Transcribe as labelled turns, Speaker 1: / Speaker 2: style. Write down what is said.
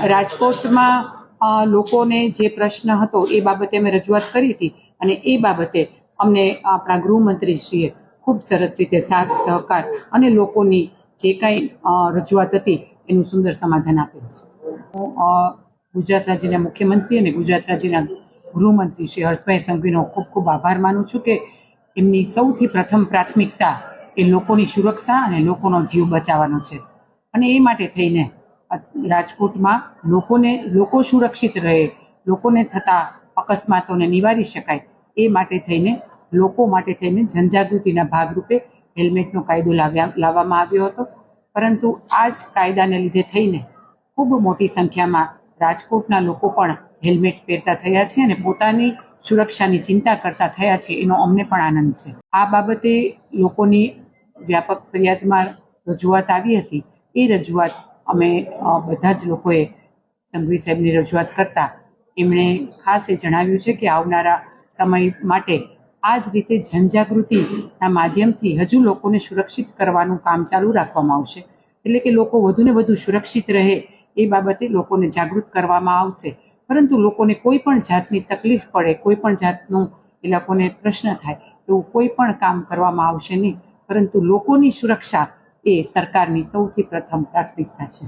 Speaker 1: રાજકોટમાં લોકોને જે પ્રશ્ન હતો એ બાબતે અમે રજૂઆત કરી હતી અને એ બાબતે અમને આપણા ગૃહમંત્રીશ્રીએ ખૂબ સરસ રીતે સાથ સહકાર અને લોકોની જે કાંઈ રજૂઆત હતી એનું સુંદર સમાધાન આપેલ છે. હું ગુજરાત રાજ્યના મુખ્યમંત્રી અને ગુજરાત રાજ્યના ગૃહમંત્રી શ્રી હર્ષભાઈ સંઘવીનો ખૂબ ખૂબ આભાર માનું છું કે એમની સૌથી પ્રથમ પ્રાથમિકતા એ લોકોની સુરક્ષા અને લોકોનો જીવ બચાવવાનો છે અને એ માટે થઈને રાજકોટમાં લોકો સુરક્ષિત રહે, લોકોને થતા અકસ્માતોને નિવારી શકાય એ માટે થઈને લોકો માટે થઈને જનજાગૃતિના ભાગરૂપે હેલ્મેટનો કાયદો લાવવામાં આવ્યો હતો. પરંતુ આ જ કાયદાને લીધે થઈને ખૂબ મોટી સંખ્યામાં રાજકોટના લોકો પણ હેલ્મેટ પહેરતા થયા છે અને પોતાની સુરક્ષાની ચિંતા કરતા થયા છે, એનો અમને પણ આનંદ છે. આ બાબતે લોકોની વ્યાપક ફરિયાદમાં રજૂઆત આવી હતી. એ રજૂઆત અમે બધા જ લોકોએ સંઘવી સાહેબની રજૂઆત કરતા એમણે ખાસ એ જણાવ્યું છે કે આવનારા સમય માટે આ જ રીતે જનજાગૃતિના માધ્યમથી હજુ લોકોને સુરક્ષિત કરવાનું કામ ચાલુ રાખવામાં આવશે. એટલે કે લોકો વધુને વધુ સુરક્ષિત રહે એ બાબતે લોકોને જાગૃત કરવામાં આવશે. પરંતુ લોકોને કોઈ પણ જાતની તકલીફ પડે, કોઈ પણ જાતનું એ લોકોને પ્રશ્ન થાય એવું કોઈ પણ કામ કરવામાં આવશે નહીં. પરંતુ લોકોની સુરક્ષા એ સરકારની સૌથી પ્રથમ પ્રાથમિકતા છે.